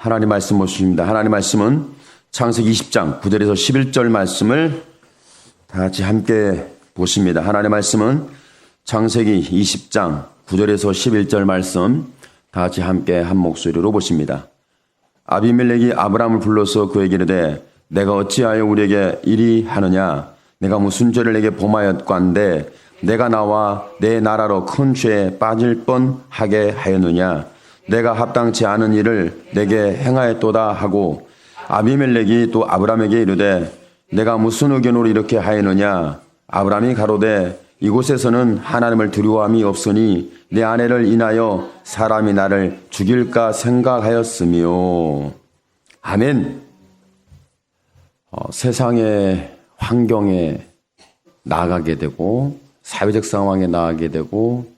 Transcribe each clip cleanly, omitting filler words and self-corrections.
하나님 말씀 보십니다. 하나님 말씀은 창세기 20장 9절에서 11절 말씀을 다 같이 함께 보십니다. 하나님 말씀은 창세기 20장 9절에서 11절 말씀 다 같이 함께 한 목소리로 보십니다. 아비멜렉이 아브라함을 불러서 그에게 이르되 내가 어찌하여 우리에게 이리 하느냐? 내가 무슨 죄를 내게 범하였건대 내가 나와 내 나라로 큰 죄에 빠질 뻔하게 하였느냐? 내가 합당치 않은 일을 내게 행하였도다 하고 아비멜렉이 또 아브라함에게 이르되 내가 무슨 의견으로 이렇게 하였느냐? 아브라함이 가로되 이곳에서는 하나님을 두려워함이 없으니 내 아내를 인하여 사람이 나를 죽일까 생각하였으며. 아멘. 세상의 환경에 나아가게 되고 사회적 상황에 나아가게 되고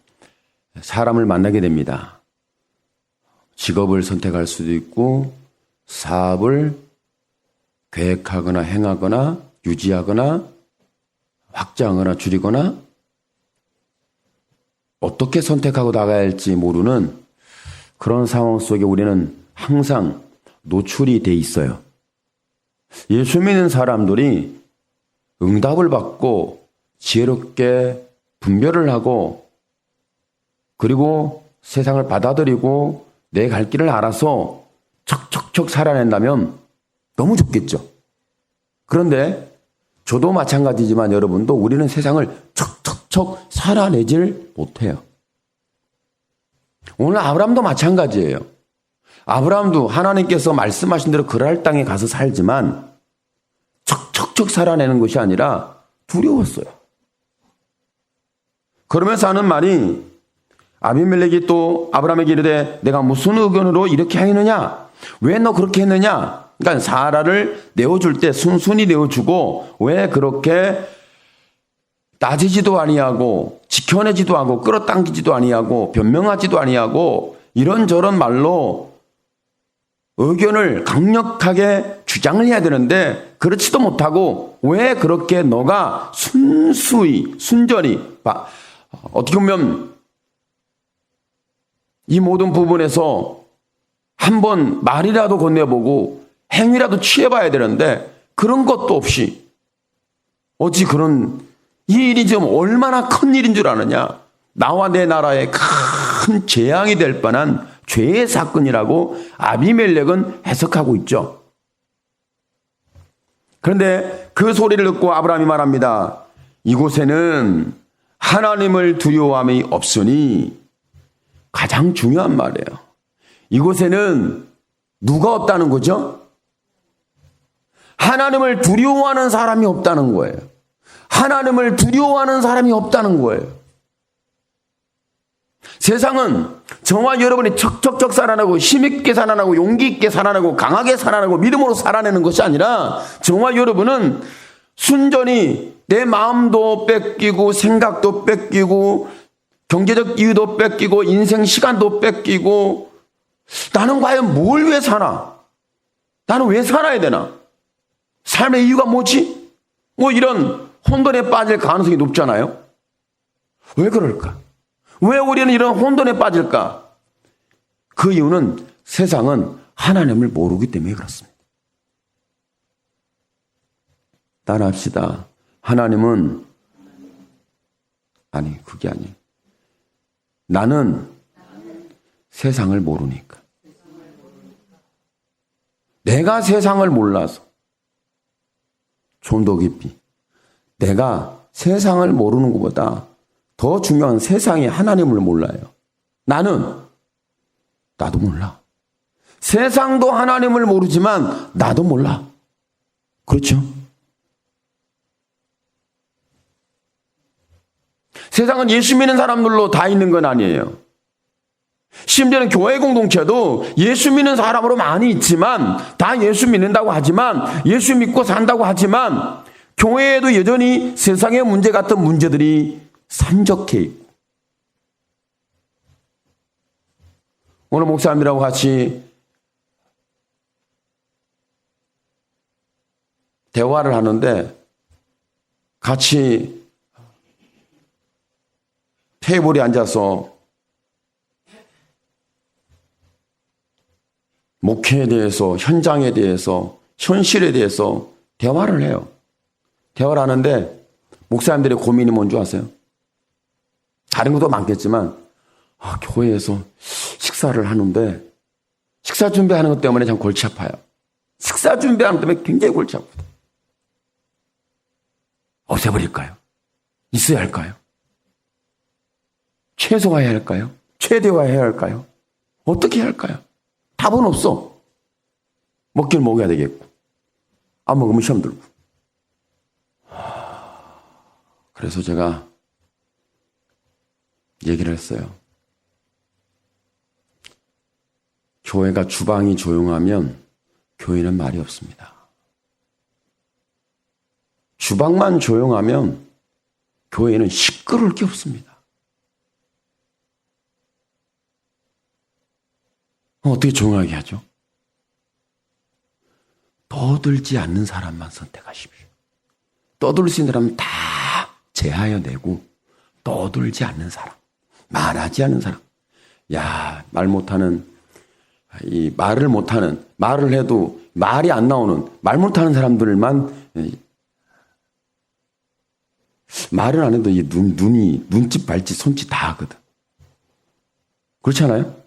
사람을 만나게 됩니다. 직업을 선택할 수도 있고 사업을 계획하거나 행하거나 유지하거나 확장하거나 줄이거나 어떻게 선택하고 나가야 할지 모르는 그런 상황 속에 우리는 항상 노출이 돼 있어요. 예수 믿는 사람들이 응답을 받고 지혜롭게 분별을 하고 그리고 세상을 받아들이고 내 갈 길을 알아서 척척척 살아낸다면 너무 좋겠죠. 그런데 저도 마찬가지지만 여러분도 우리는 세상을 척척척 살아내질 못해요. 오늘 아브라함도 마찬가지예요. 아브라함도 하나님께서 말씀하신 대로 그랄 땅에 가서 살지만 척척척 살아내는 것이 아니라 두려웠어요. 그러면서 하는 말이 아비멜렉이 또 아브라함에게 이르되 내가 무슨 의견으로 이렇게 하였느냐? 왜 너 그렇게 했느냐? 그러니까 사라를 내어줄 때 순순히 내어주고 왜 그렇게 따지지도 아니하고 지켜내지도 않고 끌어당기지도 아니하고 변명하지도 아니하고 이런저런 말로 의견을 강력하게 주장을 해야 되는데 그렇지도 못하고 왜 그렇게 너가 순전히 어떻게 보면 이 모든 부분에서 한번 말이라도 건네보고 행위라도 취해봐야 되는데 그런 것도 없이 어찌 그런 이 일이 지금 얼마나 큰 일인 줄 아느냐? 나와 내 나라에 큰 재앙이 될 뻔한 죄의 사건이라고 아비멜렉은 해석하고 있죠. 그런데 그 소리를 듣고 아브라함이 말합니다. 이곳에는 하나님을 두려워함이 없으니 가장 중요한 말이에요. 이곳에는 누가 없다는 거죠? 하나님을 두려워하는 사람이 없다는 거예요. 하나님을 두려워하는 사람이 없다는 거예요. 세상은 저와 여러분이 척척척 살아나고 힘있게 살아나고 용기 있게 살아나고 강하게 살아나고 믿음으로 살아내는 것이 아니라 저와 여러분은 순전히 내 마음도 뺏기고 생각도 뺏기고 경제적 이유도 뺏기고 인생 시간도 뺏기고 나는 과연 뭘 위해 사나? 나는 왜 살아야 되나? 삶의 이유가 뭐지? 뭐 이런 혼돈에 빠질 가능성이 높잖아요. 왜 그럴까? 왜 우리는 이런 혼돈에 빠질까? 그 이유는 세상은 하나님을 모르기 때문에 그렇습니다. 따라합시다. 하나님은 그게 아니에요. 나는 세상을 모르니까. 내가 세상을 몰라서 좀 더 깊이 내가 세상을 모르는 것보다 더 중요한 세상이 하나님을 몰라요. 나도 몰라. 세상도 하나님을 모르지만 나도 몰라. 그렇죠? 세상은 예수 믿는 사람들로 다 있는 건 아니에요. 심지어는 교회 공동체도 예수 믿는 사람으로 많이 있지만 다 예수 믿는다고 하지만 예수 믿고 산다고 하지만 교회에도 여전히 세상의 문제 같은 문제들이 산적해 있고 오늘 목사님들하고 같이 대화를 하는데 같이 테이블에 앉아서 목회에 대해서, 현장에 대해서, 현실에 대해서 대화를 해요. 대화를 하는데 목사님들의 고민이 뭔지 아세요? 다른 것도 많겠지만 교회에서 식사를 하는데 식사 준비하는 것 때문에 참 골치 아파요. 식사 준비하는 것 때문에 굉장히 골치 아프다. 없애버릴까요? 있어야 할까요? 최소화해야 할까요? 최대화해야 할까요? 어떻게 해야 할까요? 답은 없어. 먹긴 먹어야 되겠고 안 먹으면 시험 들고. 그래서 제가 얘기를 했어요. 교회가 주방이 조용하면 교회는 말이 없습니다. 주방만 조용하면 교회는 시끄러울 게 없습니다. 어떻게 조용하게 하죠? 떠들지 않는 사람만 선택하십시오. 떠들 수 있는 사람은 다 제하여내고 떠들지 않는 사람, 말하지 않는 사람. 말 못하는, 말을 못하는, 말을 해도 말이 안 나오는, 말 못하는 사람들만, 말을 안 해도 눈짓, 발짓, 손짓 다 하거든. 그렇지 않아요?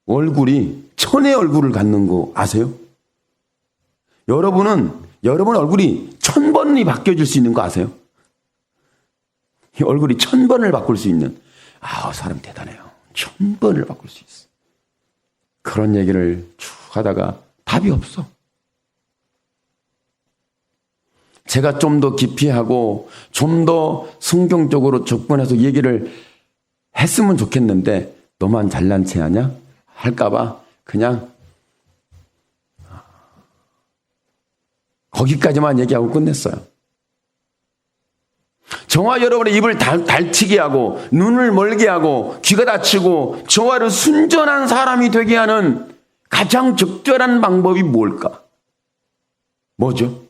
얼굴이 천의 얼굴을 갖는 거 아세요? 여러분 얼굴이 1000번이 바뀌어질 수 있는 거 아세요? 얼굴이 1000번을 바꿀 수 있는, 사람 대단해요. 1000번을 바꿀 수 있어. 그런 얘기를 쭉 하다가 답이 없어. 제가 좀 더 깊이 하고 좀 더 성경적으로 접근해서 얘기를 했으면 좋겠는데 너만 잘난 체 하냐? 할까봐 그냥 거기까지만 얘기하고 끝냈어요. 저와 여러분의 입을 닫히게 하고 눈을 멀게 하고 귀가 닫히고 저와를 순전한 사람이 되게 하는 가장 적절한 방법이 뭘까? 뭐죠?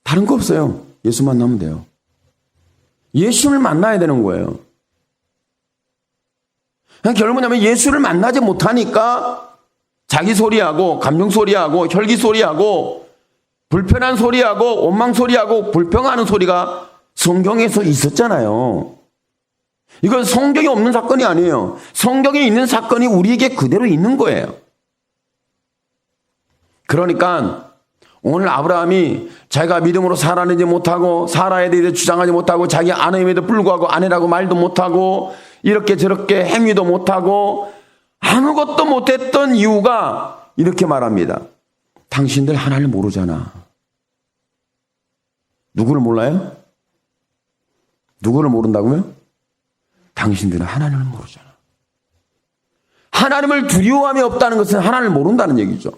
다른 거 없어요. 예수 만나면 돼요. 예수를 만나야 되는 거예요. 결국은 뭐냐면 예수를 만나지 못하니까 자기 소리하고 감정 소리하고 혈기 소리하고 불편한 소리하고 원망 소리하고 불평하는 소리가 성경에서 있었잖아요. 이건 성경에 없는 사건이 아니에요. 성경에 있는 사건이 우리에게 그대로 있는 거예요. 그러니까 오늘 아브라함이 자기가 믿음으로 살아내지 못하고 사라에 대해 주장하지 못하고 자기 아내임에도 불구하고 아내라고 말도 못하고 이렇게 저렇게 행위도 못하고 아무것도 못했던 이유가 이렇게 말합니다. 당신들 하나님을 모르잖아. 누구를 몰라요? 누구를 모른다고요? 당신들은 하나님을 모르잖아. 하나님을 두려워함이 없다는 것은 하나님을 모른다는 얘기죠.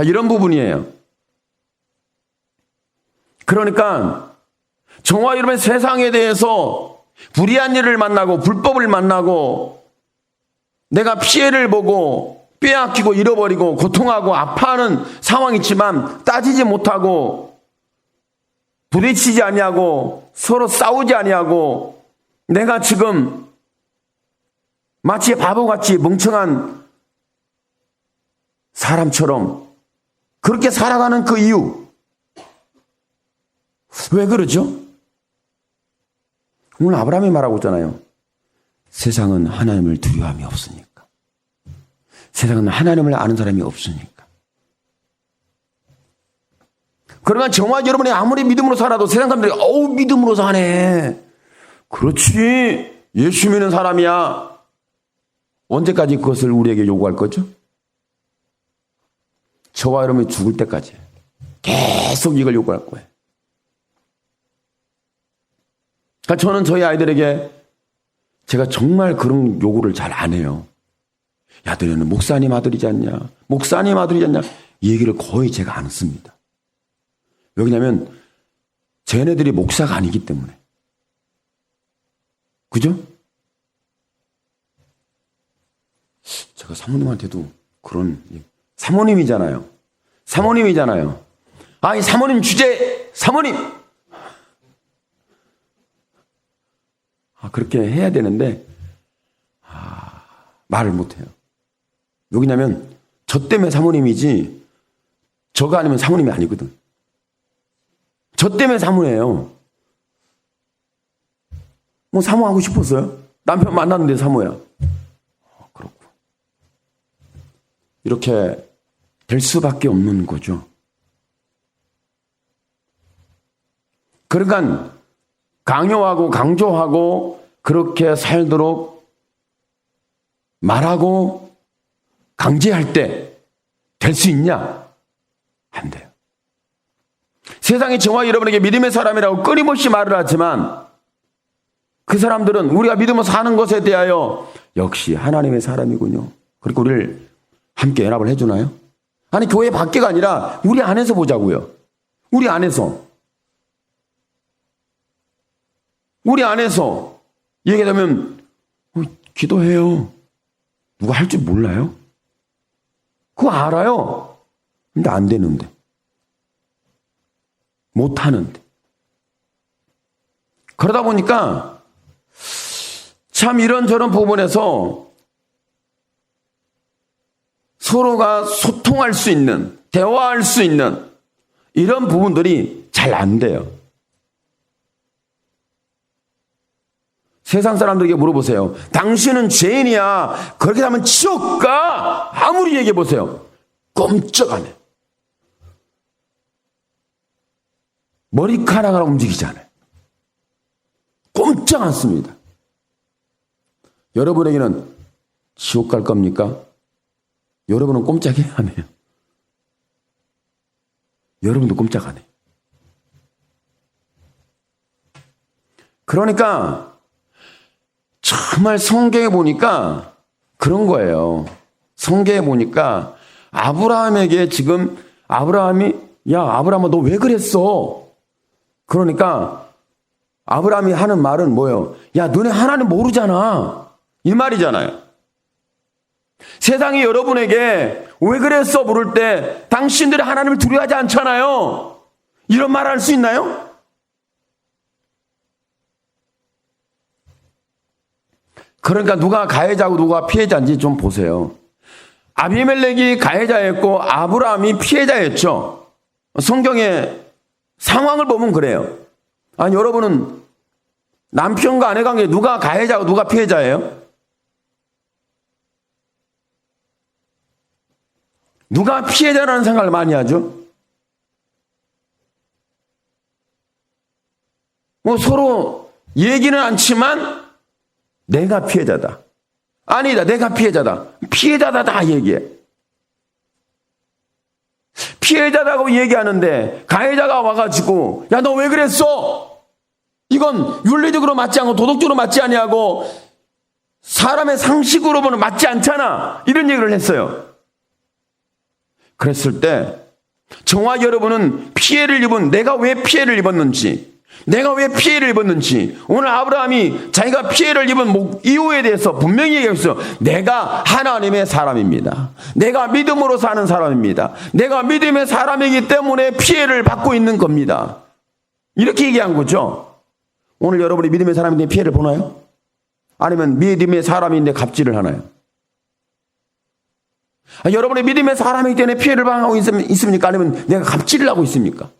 이런 부분이에요. 그러니까 저와 여러분의 세상에 대해서 불의한 일을 만나고 불법을 만나고 내가 피해를 보고 빼앗기고 잃어버리고 고통하고 아파하는 상황이 있지만 따지지 못하고 부딪히지 아니하고 서로 싸우지 아니하고 내가 지금 마치 바보같이 멍청한 사람처럼 그렇게 살아가는 그 이유 왜 그러죠? 오늘 아브라함이 말하고 있잖아요. 세상은 하나님을 두려워함이 없으니까. 세상은 하나님을 아는 사람이 없으니까. 그러면 저와 여러분이 아무리 믿음으로 살아도 세상 사람들이 믿음으로 사네. 그렇지. 예수 믿는 사람이야. 언제까지 그것을 우리에게 요구할 거죠? 저와 여러분이 죽을 때까지 계속 이걸 요구할 거예요. 그러니까 저는 저희 아이들에게 제가 정말 그런 요구를 잘 안 해요. 야, 너네는 목사님 아들이지 않냐? 목사님 아들이지 않냐? 이 얘기를 거의 제가 안 씁니다. 왜냐면 쟤네들이 목사가 아니기 때문에. 그죠? 제가 사모님한테도 그런, 사모님이잖아요. 사모님 주제, 사모님. 그렇게 해야 되는데 말을 못해요. 왜냐면 저 때문에 사모님이지 저가 아니면 사모님이 아니거든. 저 때문에 사모예요. 뭐 사모하고 싶었어요? 남편 만났는데 사모야. 그렇고. 이렇게 될 수밖에 없는 거죠. 그러니까 강요하고 강조하고 그렇게 살도록 말하고 강제할 때 될 수 있냐? 안 돼요. 세상이 저와 여러분에게 믿음의 사람이라고 끊임없이 말을 하지만 그 사람들은 우리가 믿음으로 사는 것에 대하여 역시 하나님의 사람이군요. 그리고 우리를 함께 연합을 해주나요? 아니 교회 밖에가 아니라 우리 안에서 보자고요. 우리 안에서 얘기하자면 기도해요. 누가 할 줄 몰라요? 그거 알아요. 근데 안 되는데. 못하는데. 그러다 보니까 참 이런저런 부분에서 서로가 소통할 수 있는, 대화할 수 있는 이런 부분들이 잘 안 돼요. 세상 사람들에게 물어보세요. 당신은 죄인이야. 그렇게 하면 지옥 가. 아무리 얘기해 보세요. 꼼짝 안 해. 머리카락 하나 움직이지 않아요. 꼼짝 않습니다. 여러분에게는 지옥 갈 겁니까? 여러분은 꼼짝해야 안 해요. 여러분도 꼼짝 안 해요. 그러니까 정말 성경에 보니까 그런 거예요. 성경에 보니까 아브라함에게 지금 아브라함이 야 아브라함아 너 왜 그랬어? 그러니까 아브라함이 하는 말은 뭐예요? 야 너네 하나님 모르잖아. 이 말이잖아요. 세상이 여러분에게 왜 그랬어 물을 때 당신들이 하나님을 두려워하지 않잖아요. 이런 말 할 수 있나요? 그러니까 누가 가해자고 누가 피해자인지 좀 보세요. 아비멜렉이 가해자였고 아브라함이 피해자였죠. 성경의 상황을 보면 그래요. 아니 여러분은 남편과 아내 관계에 누가 가해자고 누가 피해자예요? 누가 피해자라는 생각을 많이 하죠? 뭐 서로 얘기는 않지만 내가 피해자다. 아니다, 내가 피해자다. 피해자다 다 얘기해. 피해자다고 얘기하는데 가해자가 와가지고 야, 너 왜 그랬어? 이건 윤리적으로 맞지 않고 도덕적으로 맞지 아니하고 사람의 상식으로 보면 맞지 않잖아. 이런 얘기를 했어요. 그랬을 때 저와 여러분은 피해를 입은 내가 왜 피해를 입었는지 오늘 아브라함이 자기가 피해를 입은 이유에 대해서 분명히 얘기했어요. 내가 하나님의 사람입니다. 내가 믿음으로 사는 사람입니다. 내가 믿음의 사람이기 때문에 피해를 받고 있는 겁니다. 이렇게 얘기한 거죠. 오늘 여러분이 믿음의 사람인데 피해를 보나요? 아니면 믿음의 사람인데 갑질을 하나요? 여러분이 믿음의 사람이기 때문에 피해를 당하고 있습니까? 아니면 내가 갑질을 하고 있습니까?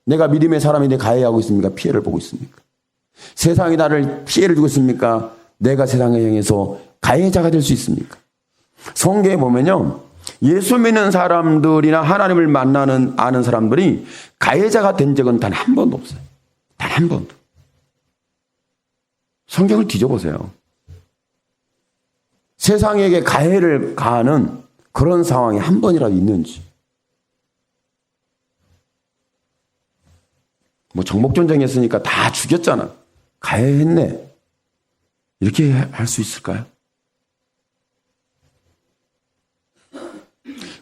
내가 믿음의 사람인데 가해하고 있습니까? 피해를 보고 있습니까? 세상이 나를 피해를 주고 있습니까? 내가 세상에 향해서 가해자가 될 수 있습니까? 성경에 보면요. 예수 믿는 사람들이나 하나님을 아는 사람들이 가해자가 된 적은 단 한 번도 없어요. 단 한 번도. 성경을 뒤져보세요. 세상에게 가해를 가하는 그런 상황이 한 번이라도 있는지. 뭐 정복전쟁 했으니까 다 죽였잖아. 가해했네. 이렇게 할 수 있을까요?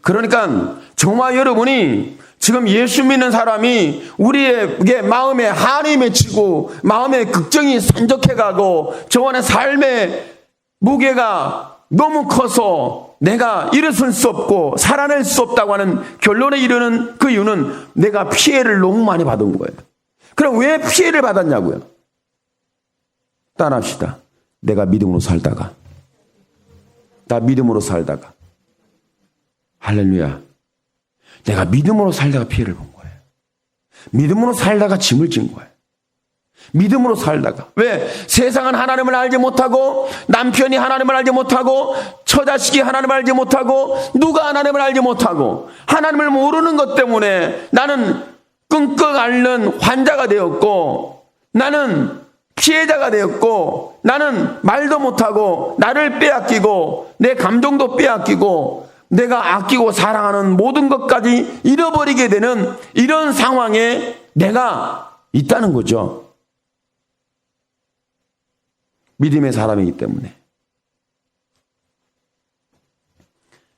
그러니까 저와 여러분이 지금 예수 믿는 사람이 우리에게 마음에 한이 맺히고 마음에 걱정이 산적해가고 저와의 삶의 무게가 너무 커서 내가 일어설 수 없고 살아낼 수 없다고 하는 결론에 이르는 그 이유는 내가 피해를 너무 많이 받은 거예요. 그럼 왜 피해를 받았냐고요? 따라합시다. 내가 믿음으로 살다가. 나 믿음으로 살다가. 할렐루야. 내가 믿음으로 살다가 피해를 본 거예요. 믿음으로 살다가 짐을 진 거예요. 믿음으로 살다가. 왜? 세상은 하나님을 알지 못하고, 남편이 하나님을 알지 못하고, 처자식이 하나님을 알지 못하고, 누가 하나님을 알지 못하고, 하나님을 모르는 것 때문에 나는 끙끙 앓는 환자가 되었고, 나는 피해자가 되었고, 나는 말도 못하고, 나를 빼앗기고, 내 감정도 빼앗기고, 내가 아끼고 사랑하는 모든 것까지 잃어버리게 되는 이런 상황에 내가 있다는 거죠. 믿음의 사람이기 때문에.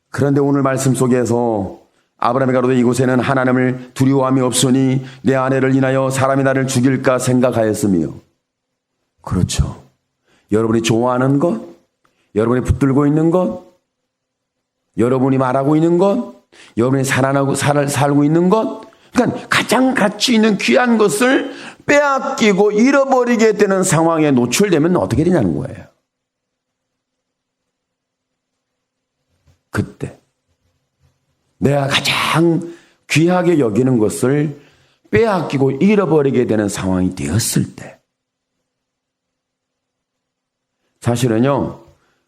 그런데 오늘 말씀 속에서 아브라함이 가로되 이곳에는 하나님을 두려워함이 없으니 내 아내를 인하여 사람이 나를 죽일까 생각하였으며. 그렇죠. 여러분이 좋아하는 것, 여러분이 붙들고 있는 것, 여러분이 말하고 있는 것, 여러분이 살고 있는 것, 그러니까 가장 가치 있는 귀한 것을 빼앗기고 잃어버리게 되는 상황에 노출되면 어떻게 되냐는 거예요. 그때 내가 가장 귀하게 여기는 것을 빼앗기고 잃어버리게 되는 상황이 되었을 때, 사실은요,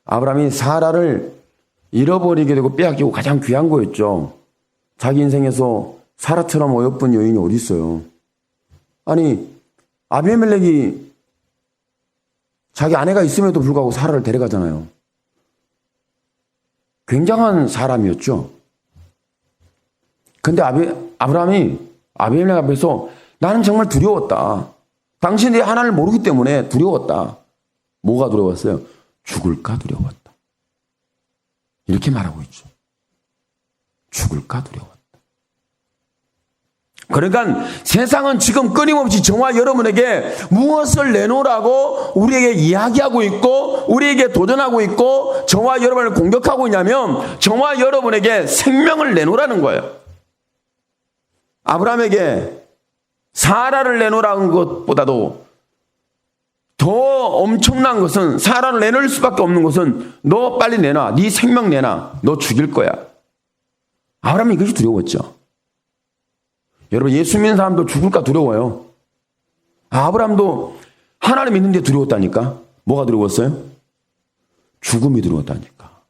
아브라함이 사라를 잃어버리게 되고 빼앗기고 가장 귀한 거였죠. 자기 인생에서 사라처럼 어여쁜 여인이 어디 있어요? 아니, 아비멜렉이 자기 아내가 있음에도 불구하고 사라를 데려가잖아요. 굉장한 사람이었죠. 근데 아브라함이 아비멜렉 앞에서 나는 정말 두려웠다. 당신이 하나님을 모르기 때문에 두려웠다. 뭐가 두려웠어요? 죽을까 두려웠다. 이렇게 말하고 있죠. 죽을까 두려웠다. 그러니까 세상은 지금 끊임없이 저와 여러분에게 무엇을 내놓으라고 우리에게 이야기하고 있고 우리에게 도전하고 있고 저와 여러분을 공격하고 있냐면 저와 여러분에게 생명을 내놓으라는 거예요. 아브라함에게 사라를 내놓으라는 것보다도 더 엄청난 것은, 사라를 내놓을 수밖에 없는 것은 너 빨리 내놔. 네 생명 내놔. 너 죽일 거야. 아브라함이 이것이 두려웠죠. 여러분, 예수 믿는 사람도 죽을까 두려워요. 아브라함도 하나님 믿는데 두려웠다니까. 뭐가 두려웠어요? 죽음이 두려웠다니까.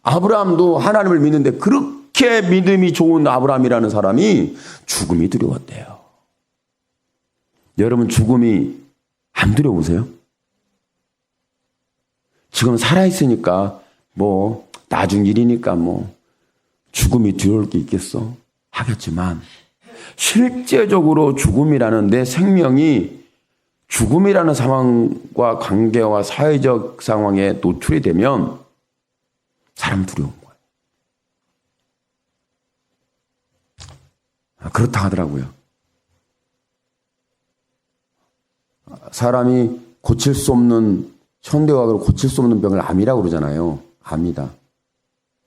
아브라함도 하나님을 믿는데 그렇게 믿음이 좋은 아브라함이라는 사람이 죽음이 두려웠대요. 여러분, 죽음이 안 두려우세요? 지금 살아있으니까 뭐 나중 일이니까 뭐 죽음이 두려울 게 있겠어? 하겠지만 실제적으로 죽음이라는 내 생명이 죽음이라는 상황과 관계와 사회적 상황에 노출이 되면 사람 두려운 거예요. 그렇다 하더라고요. 사람이 고칠 수 없는, 현대의학으로 고칠 수 없는 병을 암이라고 그러잖아요. 암이다.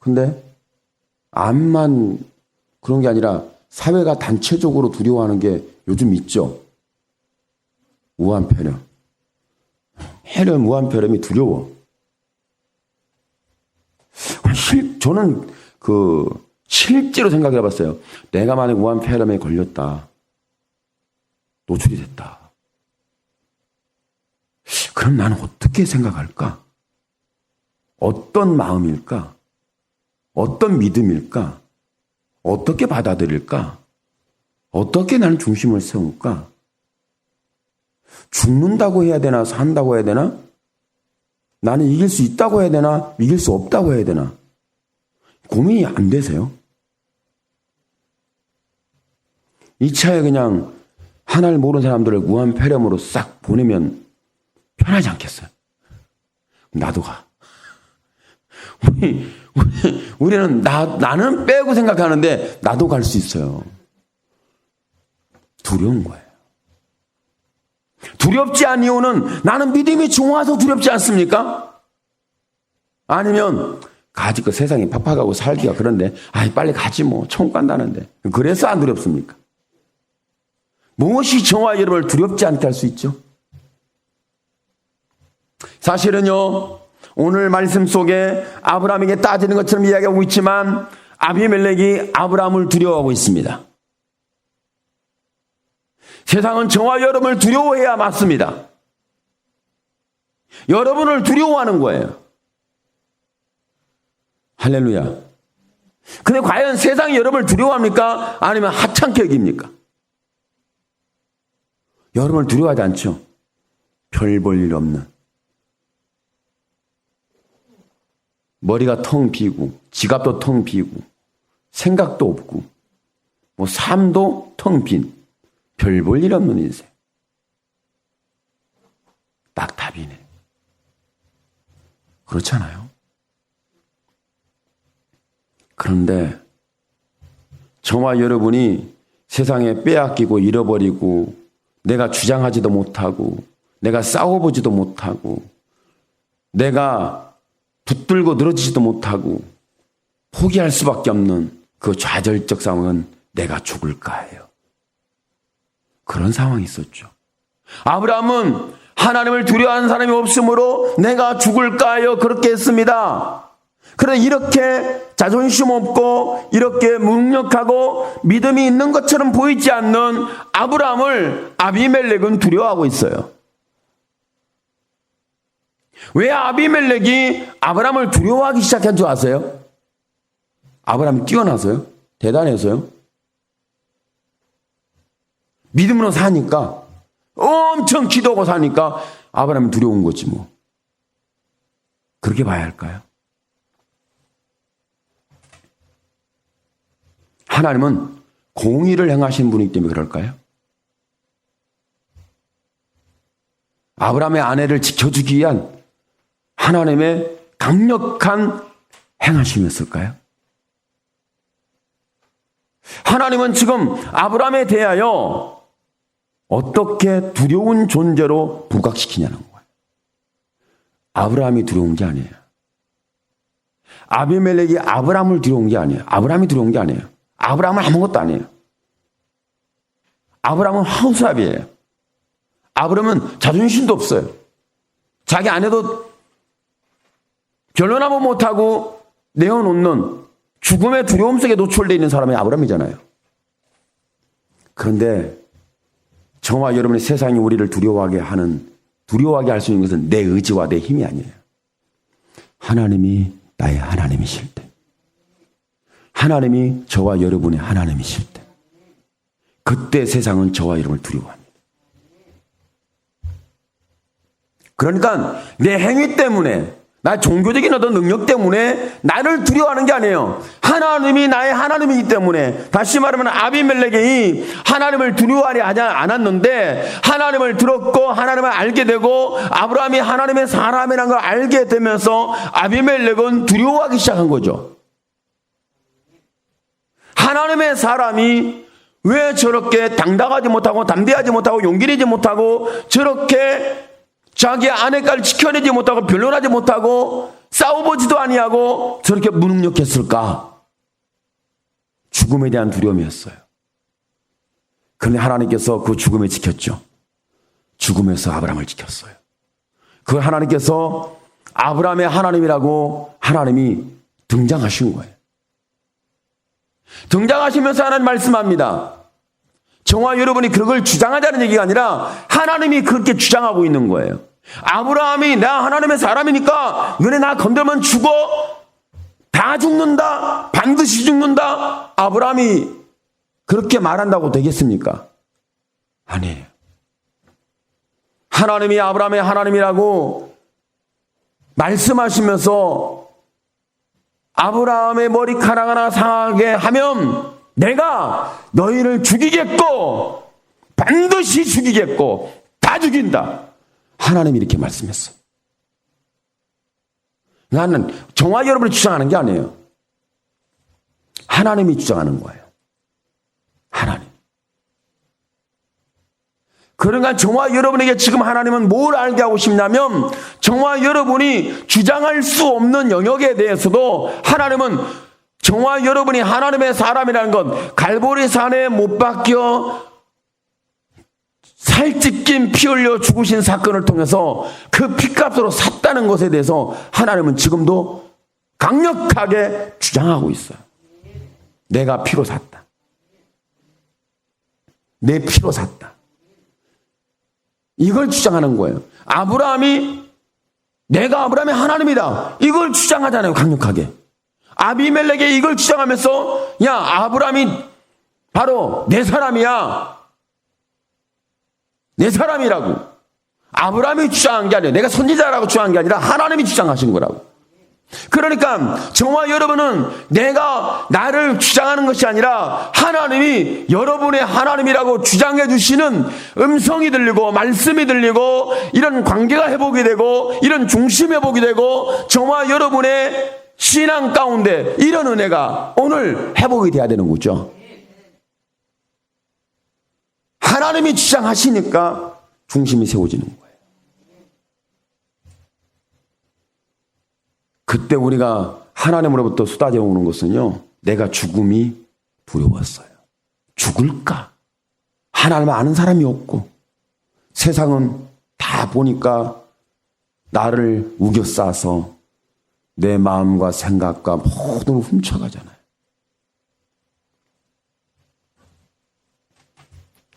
근데 암만 그런 게 아니라 사회가 단체적으로 두려워하는 게 요즘 있죠. 우한폐렴. 우한폐렴이 두려워. 저는 실제로 생각해 봤어요. 내가 만약 우한폐렴에 걸렸다. 노출이 됐다. 그럼 나는 어떻게 생각할까? 어떤 마음일까? 어떤 믿음일까? 어떻게 받아들일까? 어떻게 나는 중심을 세울까? 죽는다고 해야 되나? 산다고 해야 되나? 나는 이길 수 있다고 해야 되나? 이길 수 없다고 해야 되나? 고민이 안 되세요? 이 차에 그냥 하나를 모르는 사람들을 무한폐렴으로 싹 보내면 편하지 않겠어요? 나도 가. 우리는 나는 빼고 생각하는데 나도 갈 수 있어요. 두려운 거예요. 두렵지 않은 이유는 나는 믿음이 좋아서 두렵지 않습니까? 아니면 가지 세상이 팍팍하고 살기가 그런데 빨리 가지 뭐 천국 간다는데 그래서 안 두렵습니까? 무엇이 저와 여러분을 두렵지 않게 할 수 있죠? 사실은요, 오늘 말씀 속에 아브라함에게 따지는 것처럼 이야기하고 있지만 아비멜렉이 아브라함을 두려워하고 있습니다. 세상은 저와 여러분을 두려워해야 맞습니다. 여러분을 두려워하는 거예요. 할렐루야. 근데 과연 세상이 여러분을 두려워합니까? 아니면 하찮게 여깁니까? 여러분을 두려워하지 않죠. 별 볼 일 없는. 머리가 텅 비고, 지갑도 텅 비고, 생각도 없고, 삶도 텅 빈, 별 볼 일 없는 인생. 딱 답이네. 그렇잖아요. 그런데 저와 여러분이 세상에 빼앗기고 잃어버리고 내가 주장하지도 못하고 내가 싸워보지도 못하고 내가 붙들고 늘어지지도 못하고 포기할 수밖에 없는 그 좌절적 상황은 내가 죽을까예요. 그런 상황이 있었죠. 아브라함은 하나님을 두려워하는 사람이 없으므로 내가 죽을까요? 그렇게 했습니다. 그런데 이렇게 자존심 없고 이렇게 무능력하고 믿음이 있는 것처럼 보이지 않는 아브라함을 아비멜렉은 두려워하고 있어요. 왜 아비멜렉이 아브라함을 두려워하기 시작한 줄 아세요? 아브라함이 뛰어나서요? 대단해서요? 믿음으로 사니까, 엄청 기도하고 사니까 아브라함이 두려운 거지 뭐. 그렇게 봐야 할까요? 하나님은 공의를 행하신 분이기 때문에 그럴까요? 아브라함의 아내를 지켜주기 위한 하나님의 강력한 행하심이었을까요? 하나님은 지금 아브라함에 대하여 어떻게 두려운 존재로 부각시키냐는 거예요. 아브라함이 두려운 게 아니에요. 아비멜렉이 아브라함을 두려운 게 아니에요. 아브라함이 두려운 게 아니에요. 아브라함은 아무것도 아니에요. 아브라함은 하우스랍이에요. 아브라함은 자존심도 없어요. 자기 아내도 결혼하고 못하고 내어놓는 죽음의 두려움 속에 노출되어 있는 사람이 아브라함이잖아요. 그런데 저와 여러분의 세상이 우리를 두려워하게 할 수 있는 것은 내 의지와 내 힘이 아니에요. 하나님이 나의 하나님이실 때, 하나님이 저와 여러분의 하나님이실 때, 그때 세상은 저와 여러분을 두려워합니다. 그러니까 내 행위 때문에, 나 종교적인 어떤 능력 때문에 나를 두려워하는 게 아니에요. 하나님이 나의 하나님이기 때문에. 다시 말하면 아비멜렉이 하나님을 두려워하지 않았는데 하나님을 들었고 하나님을 알게 되고 아브라함이 하나님의 사람이라는 걸 알게 되면서 아비멜렉은 두려워하기 시작한 거죠. 하나님의 사람이 왜 저렇게 당당하지 못하고 담대하지 못하고 용기 내지 못하고 저렇게 자기 아내까지 지켜내지 못하고 변론하지 못하고 싸워보지도 아니하고 저렇게 무능력했을까? 죽음에 대한 두려움이었어요. 그런데 하나님께서 그 죽음을 지켰죠. 죽음에서 아브라함을 지켰어요. 그 하나님께서 아브라함의 하나님이라고 하나님이 등장하신 거예요. 등장하시면서 하나님 말씀합니다. 저와 여러분이 그걸 주장하자는 얘기가 아니라 하나님이 그렇게 주장하고 있는 거예요. 아브라함이 나 하나님의 사람이니까 너네 나 건들면 죽어. 다 죽는다. 반드시 죽는다. 아브라함이 그렇게 말한다고 되겠습니까? 아니에요. 하나님이 아브라함의 하나님이라고 말씀하시면서 아브라함의 머리카락 하나 상하게 하면 내가 너희를 죽이겠고 반드시 죽이겠고 다 죽인다. 하나님이 이렇게 말씀했어. 나는 저와 여러분이 주장하는 게 아니에요. 하나님이 주장하는 거예요. 하나님. 그러니까 저와 여러분에게 지금 하나님은 뭘 알게 하고 싶냐면 저와 여러분이 주장할 수 없는 영역에 대해서도 하나님은 저와 여러분이 하나님의 사람이라는 건 갈보리 산에 못 박혀 살찢긴 피 흘려 죽으신 사건을 통해서 그 피값으로 샀다는 것에 대해서 하나님은 지금도 강력하게 주장하고 있어요. 내가 피로 샀다. 내 피로 샀다. 이걸 주장하는 거예요. 내가 아브라함의 하나님이다. 이걸 주장하잖아요, 강력하게. 아비멜렉이 이걸 주장하면서, 야, 아브라함이 바로 내 사람이야. 내 사람이라고. 아브라함이 주장한 게 아니라, 내가 선지자라고 주장한 게 아니라 하나님이 주장하신 거라고. 그러니까 저와 여러분은 내가 나를 주장하는 것이 아니라 하나님이 여러분의 하나님이라고 주장해 주시는 음성이 들리고 말씀이 들리고 이런 관계가 회복이 되고 이런 중심 회복이 되고 저와 여러분의 신앙 가운데 이런 은혜가 오늘 회복이 돼야 되는 거죠. 하나님이 주장하시니까 중심이 세워지는 거예요. 그때 우리가 하나님으로부터 쏟아져 오는 것은요, 내가 죽음이 두려웠어요. 죽을까? 하나님을 아는 사람이 없고, 세상은 다 보니까 나를 우겨싸서 내 마음과 생각과 모든 걸 훔쳐가잖아요.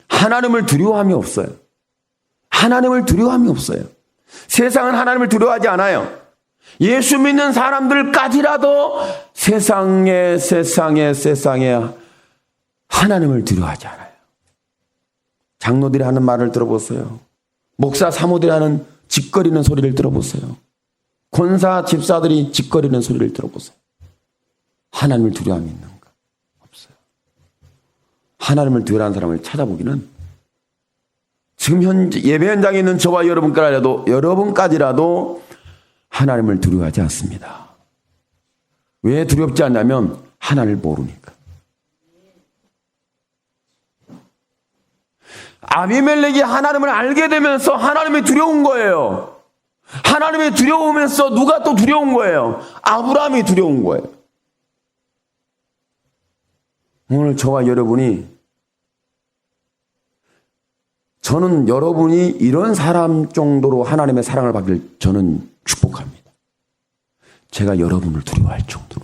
하나님을 두려워함이 없어요. 하나님을 두려워함이 없어요. 세상은 하나님을 두려워하지 않아요. 예수 믿는 사람들까지라도 세상에 하나님을 두려워하지 않아요. 장로들이 하는 말을 들어보세요. 목사 사모들이 하는 짓거리는 소리를 들어보세요. 권사 집사들이 짓거리는 소리를 들어보세요. 하나님을 두려워함이 있는가? 없어요. 하나님을 두려워하는 사람을 찾아보기는 지금 현재 예배 현장에 있는 저와 여러분까지라도 하나님을 두려워하지 않습니다. 왜 두렵지 않냐면 하나님을 모르니까. 아비멜렉이 하나님을 알게 되면서 하나님이 두려운 거예요. 하나님이 두려우면서 누가 또 두려운 거예요? 아브라함이 두려운 거예요. 오늘 저와 저는 여러분이 이런 사람 정도로 하나님의 사랑을 받길 저는 축복합니다. 제가 여러분을 두려워할 정도로.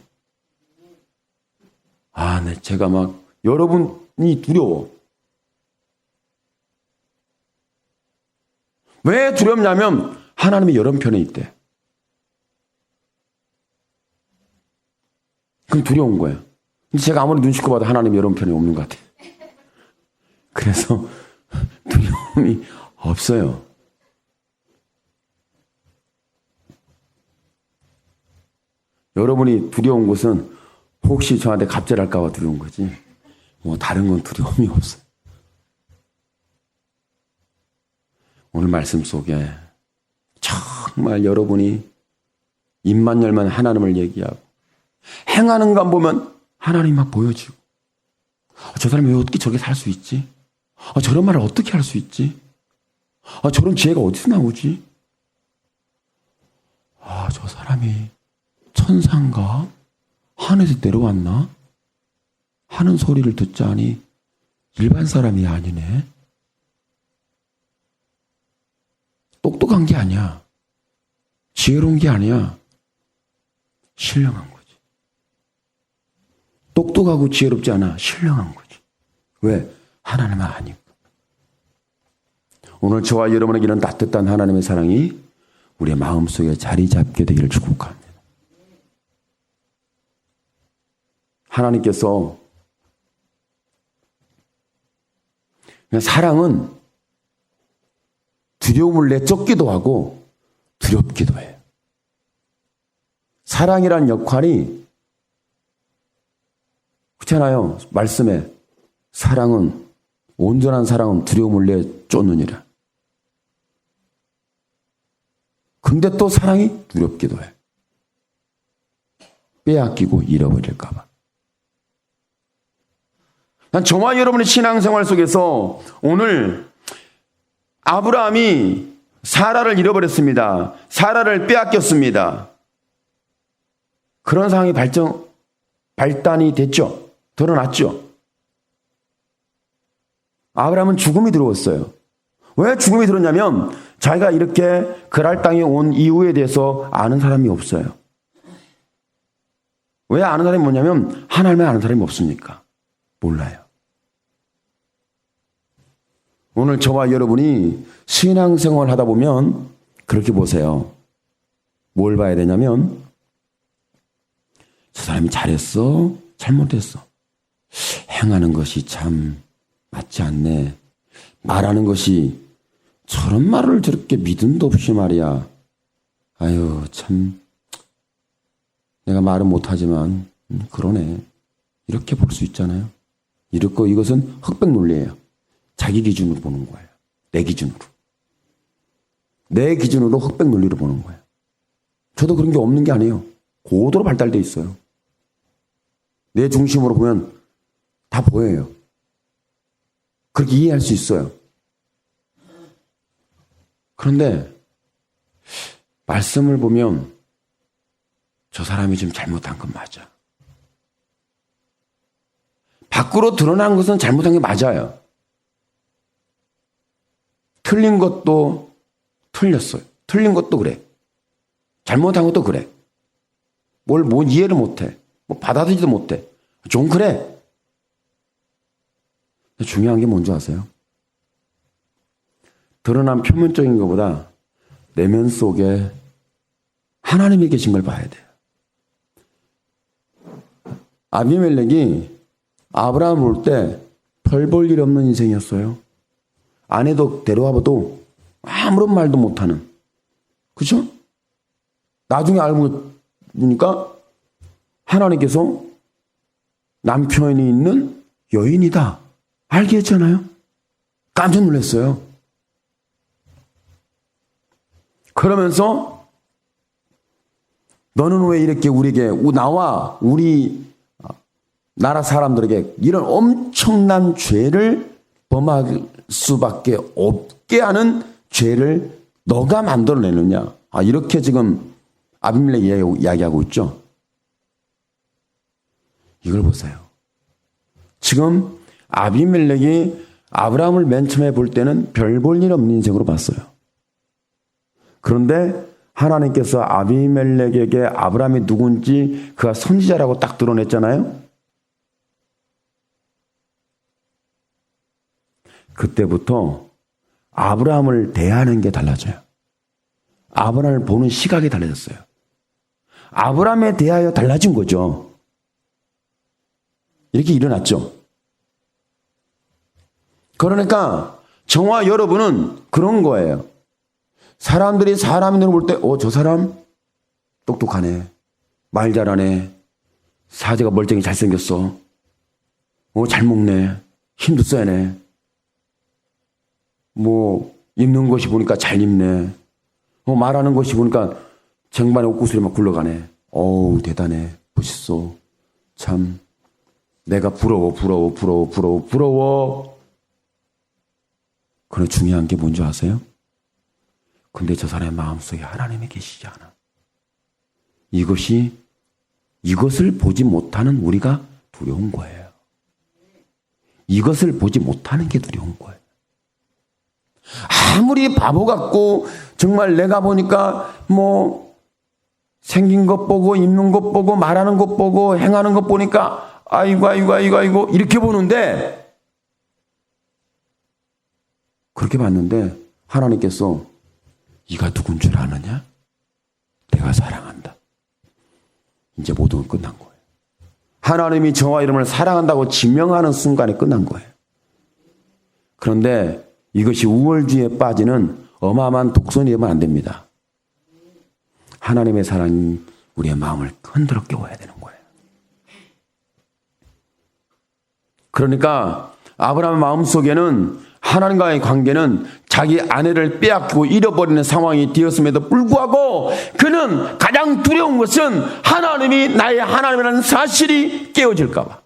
제가 막 여러분이 두려워. 왜 두렵냐면 하나님이 여러분 편에 있대. 그럼 두려운 거예요. 근데 제가 아무리 눈 씻고 봐도 하나님이 여러분 편에 없는 것 같아요. 그래서 두려움이 없어요. 여러분이 두려운 것은 혹시 저한테 갑질할까 봐 두려운 거지. 다른 건 두려움이 없어요. 오늘 말씀 속에 정말 여러분이 입만 열면 하나님을 얘기하고 행하는 것 보면 하나님 막 보여지고 저 사람이 왜 어떻게 저렇게 살 수 있지? 저런 말을 어떻게 할 수 있지? 저런 지혜가 어디서 나오지? 저 사람이 천사인가? 하늘에서 내려왔나? 하는 소리를 듣자니 일반 사람이 아니네. 똑똑한 게 아니야. 지혜로운 게 아니야. 신령한 거지. 똑똑하고 지혜롭지 않아. 신령한 거지. 왜? 하나님을 아니까. 오늘 저와 여러분에게 이런 따뜻한 하나님의 사랑이 우리의 마음속에 자리 잡게 되기를 축복합니다. 하나님께서 사랑은 두려움을 내쫓기도 하고 두렵기도 해요. 사랑이란 역할이 그렇잖아요. 말씀에 온전한 사랑은 두려움을 내쫓느니라. 근데 또 사랑이 두렵기도 해. 빼앗기고 잃어버릴까 봐. 난 저와 여러분의 신앙생활 속에서 오늘 아브라함이 사라를 잃어버렸습니다. 사라를 빼앗겼습니다. 그런 상황이 발단이 됐죠. 드러났죠. 아브라함은 죽음이 들어왔어요. 왜 죽음이 들었냐면 자기가 이렇게 그랄 땅에 온 이유에 대해서 아는 사람이 없어요. 왜 아는 사람이 뭐냐면 하나님을 아는 사람이 없으니까. 몰라요. 오늘 저와 여러분이 신앙생활 하다 보면 그렇게 보세요. 뭘 봐야 되냐면 저 사람이 잘했어? 잘못했어? 행하는 것이 참 맞지 않네. 말하는 것이 저런 말을 저렇게 믿음도 없이 말이야. 아유 참 내가 말은 못하지만 그러네. 이렇게 볼 수 있잖아요. 이렇고 이것은 흑백 논리예요. 자기 기준으로 보는 거예요. 내 기준으로. 내 기준으로 흑백 논리로 보는 거예요. 저도 그런 게 없는 게 아니에요. 고도로 발달돼 있어요. 내 중심으로 보면 다 보여요. 그렇게 이해할 수 있어요. 그런데 말씀을 보면 저 사람이 좀 잘못한 건 맞아. 밖으로 드러난 것은 잘못한 게 맞아요. 틀린 것도 틀렸어요. 틀린 것도 그래. 잘못한 것도 그래. 뭘 이해를 못해. 받아들이지도 못해. 좀 그래. 근데 중요한 게 뭔지 아세요? 드러난 표면적인 것보다 내면 속에 하나님이 계신 걸 봐야 돼요. 아비멜렉이 아브라함을 볼 때 별 볼 일 없는 인생이었어요. 아내도 데려와봐도 아무런 말도 못하는. 그죠? 나중에 알고 보니까 하나님께서 남편이 있는 여인이다. 알게 했잖아요. 깜짝 놀랐어요. 그러면서 너는 왜 이렇게 우리에게 나와 우리 나라 사람들에게 이런 엄청난 죄를 범할 수밖에 없게 하는 죄를 너가 만들어내느냐. 이렇게 지금 아비멜렉이 이야기하고 있죠. 이걸 보세요. 지금 아비멜렉이 아브라함을 맨 처음에 볼 때는 별 볼 일 없는 인생으로 봤어요. 그런데 하나님께서 아비멜렉에게 아브라함이 누군지 그가 선지자라고 딱 드러냈잖아요. 그때부터 아브라함을 대하는 게 달라져요. 아브라함을 보는 시각이 달라졌어요. 아브라함에 대하여 달라진 거죠. 이렇게 일어났죠. 그러니까 저와 여러분은 그런 거예요. 사람들이 사람의 눈을 볼 때, 저 사람 똑똑하네. 말 잘하네. 사제가 멀쩡히 잘생겼어. 잘 먹네. 힘도 세네. 입는 것이 보니까 잘 입네. 말하는 것이 보니까 쟁반에 옷구슬이 막 굴러가네. 어우, 대단해. 멋있어. 참. 내가 부러워. 그런데 중요한 게 뭔지 아세요? 근데 저 사람의 마음속에 하나님이 계시지 않아. 이것을 보지 못하는 우리가 두려운 거예요. 이것을 보지 못하는 게 두려운 거예요. 아무리 바보 같고 정말 내가 보니까 생긴 것 보고 입는 것 보고 말하는 것 보고 행하는 것 보니까 아이고 이렇게 보는데 그렇게 봤는데 하나님께서 네가 누군 줄 아느냐? 내가 사랑한다. 이제 모든 건 끝난 거예요. 하나님이 저와 여러분을 사랑한다고 지명하는 순간에 끝난 거예요. 그런데 이것이 우월주의에 빠지는 어마어마한 독선이 되면 안 됩니다. 하나님의 사랑이 우리의 마음을 흔들어 깨워야 되는 거예요. 그러니까 아브라함의 마음속에는 하나님과의 관계는 자기 아내를 빼앗기고 잃어버리는 상황이 되었음에도 불구하고 그는 가장 두려운 것은 하나님이 나의 하나님이라는 사실이 깨어질까 봐.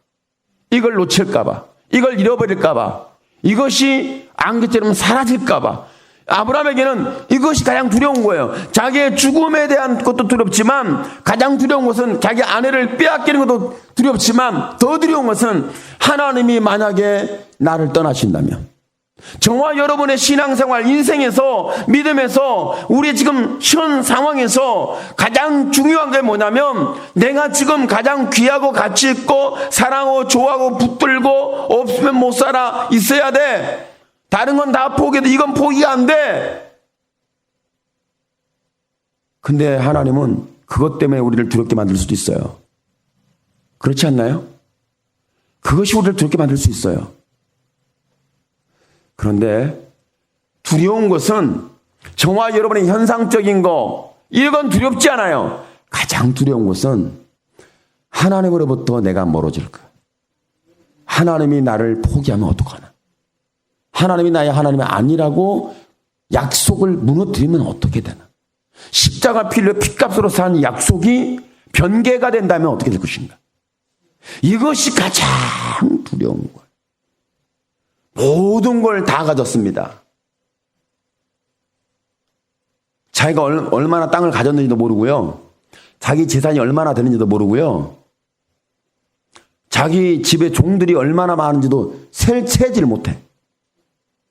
이걸 놓칠까 봐. 이걸 잃어버릴까 봐. 이것이 안개처럼 사라질까 봐. 아브라함에게는 이것이 가장 두려운 거예요. 자기의 죽음에 대한 것도 두렵지만 가장 두려운 것은 자기 아내를 빼앗기는 것도 두렵지만 더 두려운 것은 하나님이 만약에 나를 떠나신다면 저와 여러분의 신앙생활, 인생에서, 믿음에서, 우리 지금 현 상황에서 가장 중요한 게 뭐냐면, 내가 지금 가장 귀하고 가치 있고 사랑하고 좋아하고 붙들고 없으면 못 살아 있어야 돼. 다른 건 다 포기해도 이건 포기가 안 돼. 근데 하나님은 그것 때문에 우리를 두렵게 만들 수도 있어요. 그렇지 않나요? 그것이 우리를 두렵게 만들 수 있어요. 그런데 두려운 것은 저와 여러분의 현상적인 거, 이건 두렵지 않아요. 가장 두려운 것은 하나님으로부터 내가 멀어질 거야. 하나님이 나를 포기하면 어떡하나? 하나님이 나의 하나님이 아니라고 약속을 무너뜨리면 어떻게 되나? 십자가 피 흘려 핏값으로 산 약속이 변개가 된다면 어떻게 될 것인가? 이것이 가장 두려운 거예요. 모든 걸 다 가졌습니다. 자기가 얼마나 땅을 가졌는지도 모르고요. 자기 재산이 얼마나 되는지도 모르고요. 자기 집에 종들이 얼마나 많은지도 세지를 못해.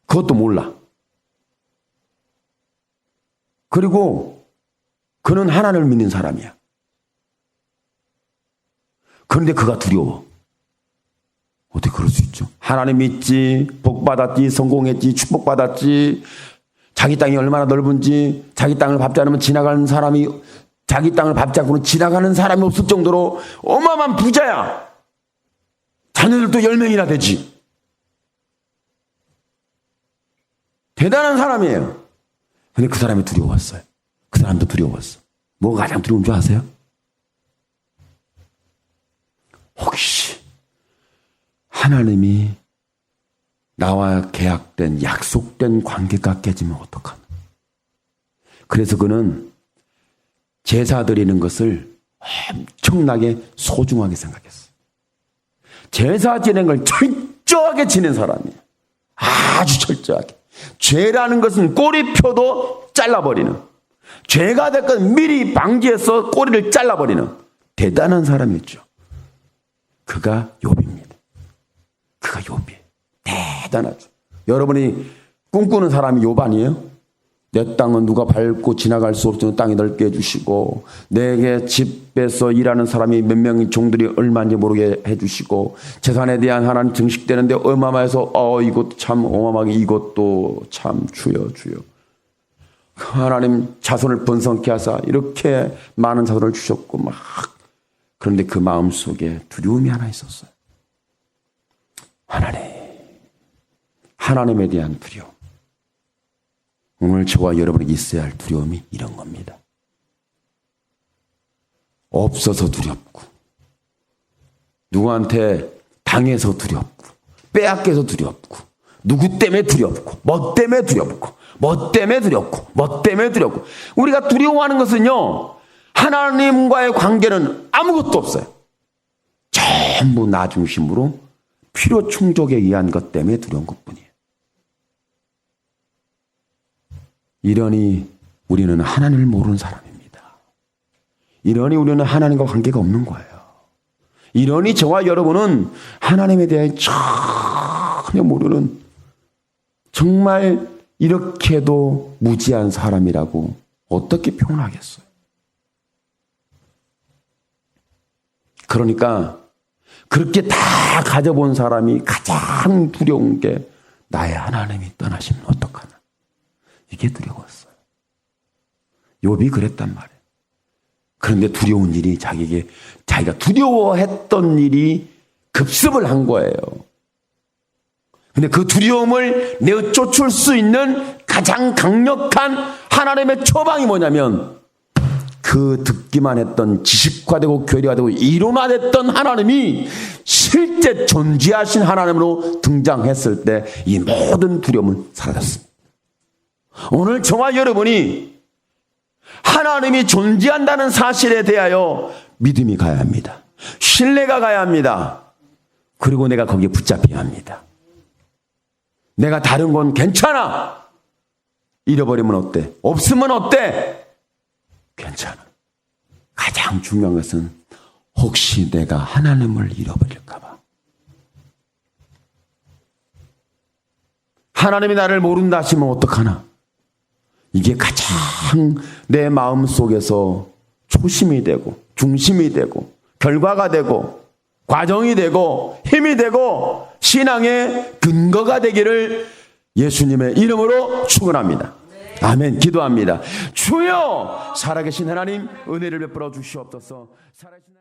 그것도 몰라. 그리고 그는 하나님을 믿는 사람이야. 그런데 그가 두려워. 어떻게 그럴 수 있죠? 하나님 믿지, 복받았지, 성공했지, 축복받았지, 자기 땅이 얼마나 넓은지, 자기 땅을 밟지 않으면 지나가는 사람이, 자기 땅을 밟지 않고는 지나가는 사람이 없을 정도로 어마어마한 부자야. 자녀들도 10명이나 되지. 대단한 사람이에요. 근데 그 사람이 두려웠어요. 그 사람도 두려웠어. 뭐가 가장 두려운 줄 아세요? 혹시 하나님이 나와 계약된, 약속된 관계가 깨지면 어떡하나? 그래서 그는 제사 드리는 것을 엄청나게 소중하게 생각했어요. 제사 지내는 걸 철저하게 지낸 사람이에요. 아주 철저하게. 죄라는 것은 꼬리표도 잘라버리는, 죄가 될 건 미리 방지해서 꼬리를 잘라버리는 대단한 사람이었죠. 그가 욥입니다. 그가 욥이에요. 대단하죠. 여러분이 꿈꾸는 사람이 욥 아니에요? 내 땅은 누가 밟고 지나갈 수 없는 땅이 넓게 해주시고, 내게 집에서 일하는 사람이 몇 명의 종들이 얼마인지 모르게 해주시고, 재산에 대한 하나님 증식되는데 어마어마해서 이것도 참 어마어마하게, 이것도 참 주여 주여. 하나님 자손을 번성케 하사 이렇게 많은 자손을 주셨고 막. 그런데 그 마음속에 두려움이 하나 있었어요. 하나님에 대한 두려움. 오늘 저와 여러분에게 있어야 할 두려움이 이런 겁니다. 없어서 두렵고, 누구한테 당해서 두렵고, 빼앗겨서 두렵고, 누구 때문에 두렵고, 뭐 때문에 두렵고, 뭐 때문에 두렵고, 뭐 때문에 두렵고. 우리가 두려워하는 것은요, 하나님과의 관계는 아무것도 없어요. 전부 나 중심으로 필요 충족에 의한 것 때문에 두려운 것뿐이에요. 이러니 우리는 하나님을 모르는 사람입니다. 이러니 우리는 하나님과 관계가 없는 거예요. 이러니 저와 여러분은 하나님에 대해 전혀 모르는, 정말 이렇게도 무지한 사람이라고 어떻게 표현하겠어요? 그러니까 그렇게 다 가져본 사람이 가장 두려운 게 나의 하나님이 떠나시면 어떡하나. 이게 두려웠어요. 욥이 그랬단 말이에요. 그런데 두려운 일이 자기가 두려워했던 일이 급습을 한 거예요. 근데 그 두려움을 내쫓을 수 있는 가장 강력한 하나님의 처방이 뭐냐면, 그 듣기만 했던, 지식화되고 교리화되고 이론화됐던 하나님이 실제 존재하신 하나님으로 등장했을 때 이 모든 두려움은 사라졌습니다. 오늘 저와 여러분이 하나님이 존재한다는 사실에 대하여 믿음이 가야 합니다. 신뢰가 가야 합니다. 그리고 내가 거기에 붙잡혀야 합니다. 내가 다른 건 괜찮아. 잃어버리면 어때? 없으면 어때? 괜찮아. 가장 중요한 것은 혹시 내가 하나님을 잃어버릴까 봐. 하나님이 나를 모른다 하시면 어떡하나? 이게 가장 내 마음 속에서 초심이 되고 중심이 되고 결과가 되고 과정이 되고 힘이 되고 신앙의 근거가 되기를 예수님의 이름으로 축원합니다. 아멘. 기도합니다. 주여 살아계신 하나님 은혜를 베풀어 주시옵소서. 살아계신